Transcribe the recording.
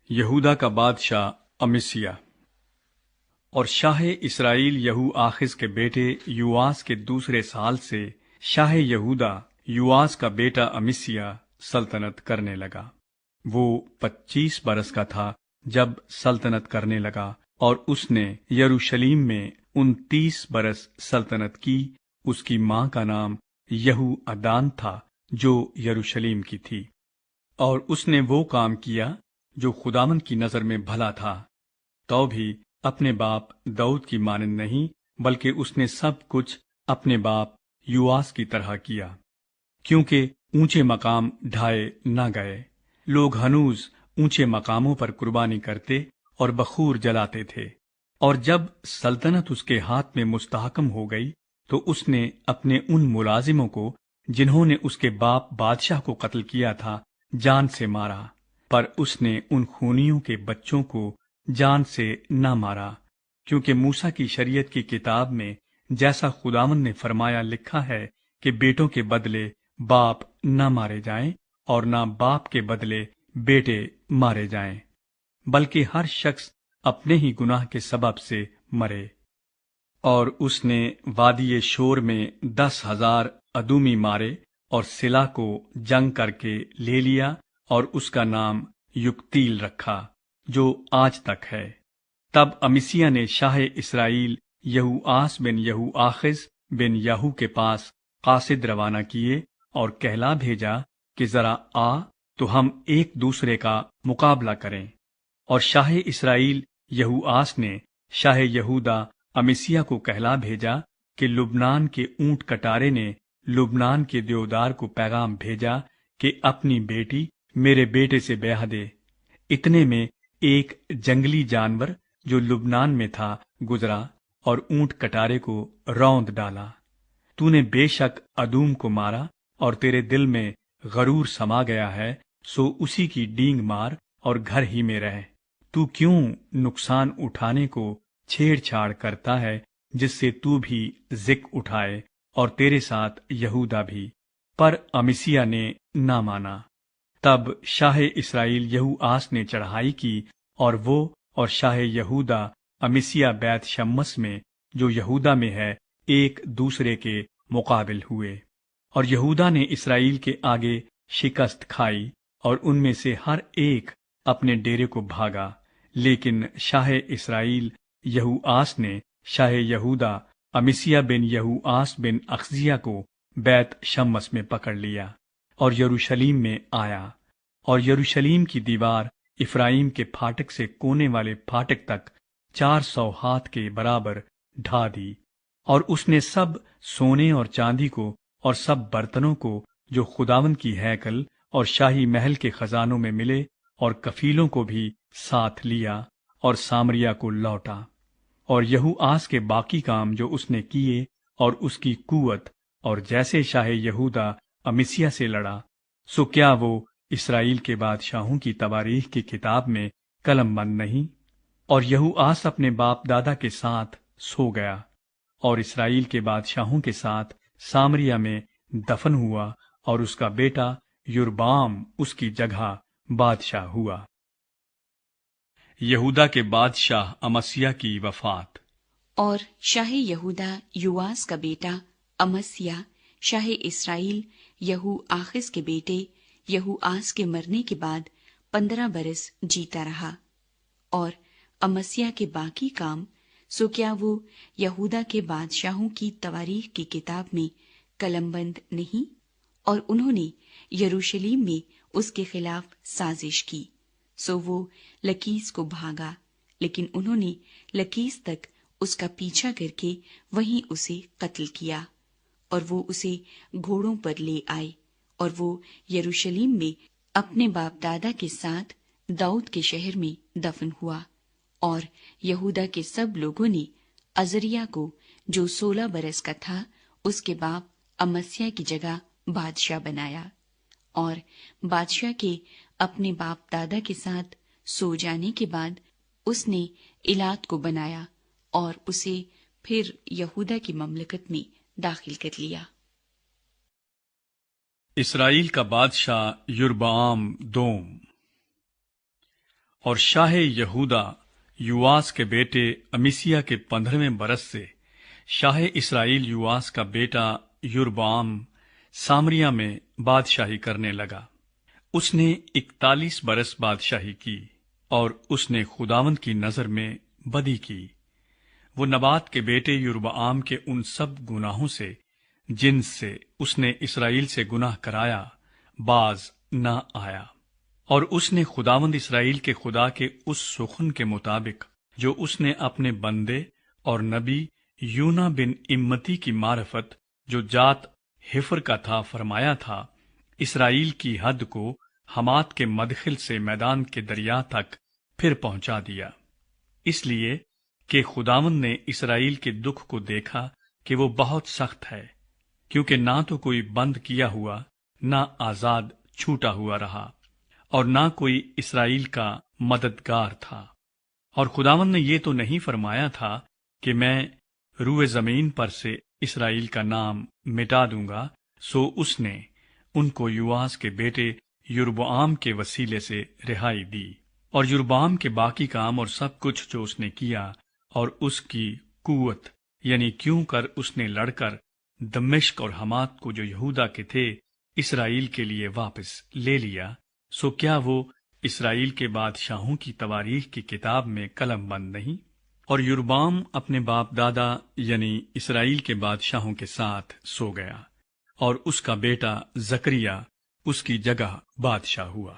یہودا کا بادشاہ امسیا اور شاہ اسرائیل یہو آخز کے بیٹے یواس کے دوسرے سال سے شاہ یہودا یواس کا بیٹا امسیا سلطنت کرنے لگا۔ وہ 25 برس کا تھا جب سلطنت کرنے لگا، اور اس نے یروشلیم میں 29 برس سلطنت کی۔ اس کی ماں کا نام یہو ادان تھا جو یروشلیم کی تھی، اور اس نے وہ کام کیا جو خداوند کی نظر میں بھلا تھا، تو بھی اپنے باپ داؤد کی مانند نہیں، بلکہ اس نے سب کچھ اپنے باپ یواس کی طرح کیا، کیونکہ اونچے مقام ڈھائے نہ گئے۔ لوگ ہنوز اونچے مقاموں پر قربانی کرتے اور بخور جلاتے تھے۔ اور جب سلطنت اس کے ہاتھ میں مستحکم ہو گئی تو اس نے اپنے ان ملازموں کو جنہوں نے اس کے باپ بادشاہ کو قتل کیا تھا جان سے مارا، پر اس نے ان خونیوں کے بچوں کو جان سے نہ مارا، کیونکہ موسیٰ کی شریعت کی کتاب میں جیسا خداوند نے فرمایا لکھا ہے کہ بیٹوں کے بدلے باپ نہ مارے جائیں اور نہ باپ کے بدلے بیٹے مارے جائیں، بلکہ ہر شخص اپنے ہی گناہ کے سبب سے مرے۔ اور اس نے وادی شور میں 10,000 ادومی مارے اور سلا کو جنگ کر کے لے لیا، اور اس کا نام یکتیل رکھا جو آج تک ہے۔ تب امسیا نے شاہ اسرائیل یہوآس بن یہو آخز بن یہو کے پاس قاصد روانہ کیے اور کہلا بھیجا کہ ذرا آ تو ہم ایک دوسرے کا مقابلہ کریں۔ اور شاہ اسرائیل یہوآس نے شاہ یہودا امسیا کو کہلا بھیجا کہ لبنان کے اونٹ کٹارے نے لبنان کے دیودار کو پیغام بھیجا کہ اپنی بیٹی میرے بیٹے سے بیاہ دے۔ اتنے میں ایک جنگلی جانور جو لبنان میں تھا گزرا اور اونٹ کٹارے کو روند ڈالا۔ تو نے بے شک ادوم کو مارا اور تیرے دل میں غرور سما گیا ہے، سو اسی کی ڈینگ مار اور گھر ہی میں رہ۔ تو کیوں نقصان اٹھانے کو چھیڑ چھاڑ کرتا ہے، جس سے تو بھی ذک اٹھائے اور تیرے ساتھ یہودا بھی؟ پر امسیا نے نہ مانا۔ تب شاہ اسرائیل یہوآس نے چڑھائی کی، اور وہ اور شاہ یہودا امسیا بیت شمس میں جو یہودا میں ہے ایک دوسرے کے مقابل ہوئے۔ اور یہودا نے اسرائیل کے آگے شکست کھائی، اور ان میں سے ہر ایک اپنے ڈیرے کو بھاگا، لیکن شاہ اسرائیل یہوآس نے شاہ یہودا امسیا بن یہوآس بن اخزیہ کو بیت شمس میں پکڑ لیا اور یروشلیم میں آیا، اور یروشلیم کی دیوار افرائیم کے پھاٹک سے کونے والے پھاٹک تک 400 ہاتھ کے برابر ڈھا دی۔ اور اس نے سب سونے اور چاندی کو اور سب برتنوں کو جو خداوند کی ہیکل اور شاہی محل کے خزانوں میں ملے اور کفیلوں کو بھی ساتھ لیا، اور سامریا کو لوٹا۔ اور یہوآس کے باقی کام جو اس نے کیے اور اس کی قوت، اور جیسے شاہ یہودا امسیا سے لڑا، سو کیا وہ اسرائیل کے بادشاہوں کی تواریخ کی کتاب میں قلم بند نہیں؟ اور یہوآس اپنے باپ دادا کے ساتھ سو گیا، اور اسرائیل کے بادشاہوں کے ساتھ سامریا میں دفن ہوا، اور اس کا بیٹا یربعام اس کی جگہ بادشاہ ہوا۔ یہودا کے بادشاہ امسیا کی وفات۔ اور شاہ یہودا یواس کا بیٹا امسیا شاہ اسرائیل یہو آخز کے بیٹے یہوآس کے مرنے کے بعد 15 برس جیتا رہا۔ اور امسیا کے باقی کام، سو کیا وہ یہودا کے بادشاہوں کی تواریخ کی کتاب میں قلم بند نہیں؟ اور انہوں نے یروشلیم میں اس کے خلاف سازش کی، سو وہ لکیس کو بھاگا، لیکن انہوں نے لکیس تک اس کا پیچھا کر کے وہیں اسے قتل کیا، اور وہ اسے گھوڑوں پر لے آئے، اور وہ یروشلیم میں اپنے باپ دادا کے ساتھ داؤد کے شہر میں دفن ہوا۔ اور یہودا کے سب لوگوں نے عزریہ کو جو 16 برس کا تھا اس کے باپ امسیا کی جگہ بادشاہ بنایا۔ اور بادشاہ کے اپنے باپ دادا کے ساتھ سو جانے کے بعد اس نے ایلات کو بنایا اور اسے پھر یہودا کی مملکت میں داخل کر لیا۔ اسرائیل کا بادشاہ یربعام دوم۔ اور شاہ یہودا یواس کے بیٹے امسیہ کے 15ویں برس سے شاہ اسرائیل یواس کا بیٹا یربعام سامریہ میں بادشاہی کرنے لگا۔ اس نے 41 برس بادشاہی کی، اور اس نے خداوند کی نظر میں بدی کی۔ وہ نبات کے بیٹے یربعام کے ان سب گناہوں سے جن سے اس نے اسرائیل سے گناہ کرایا باز نہ آیا، اور اس نے خداوند اسرائیل کے خدا کے اس سخن کے مطابق جو اس نے اپنے بندے اور نبی یونا بن امتی کی معرفت جو جات ہفر کا تھا فرمایا تھا، اسرائیل کی حد کو حمات کے مدخل سے میدان کے دریا تک پھر پہنچا دیا، اس لیے کہ خداوند نے اسرائیل کے دکھ کو دیکھا کہ وہ بہت سخت ہے، کیونکہ نہ تو کوئی بند کیا ہوا نہ آزاد چھوٹا ہوا رہا، اور نہ کوئی اسرائیل کا مددگار تھا۔ اور خداوند نے یہ تو نہیں فرمایا تھا کہ میں روئے زمین پر سے اسرائیل کا نام مٹا دوں گا، سو اس نے ان کو یواس کے بیٹے یربعام کے وسیلے سے رہائی دی، اور یربعام کے باقی کام اور سب کچھ جو اس نے کیا، اور اس کی قوت، یعنی کیوں کر اس نے لڑ کر دمشق اور حمات کو جو یہودا کے تھے اسرائیل کے لیے واپس لے لیا، سو کیا وہ اسرائیل کے بادشاہوں کی تواریخ کی کتاب میں قلم بند نہیں؟ اور یربعام اپنے باپ دادا یعنی اسرائیل کے بادشاہوں کے ساتھ سو گیا، اور اس کا بیٹا زکریا اس کی جگہ بادشاہ ہوا۔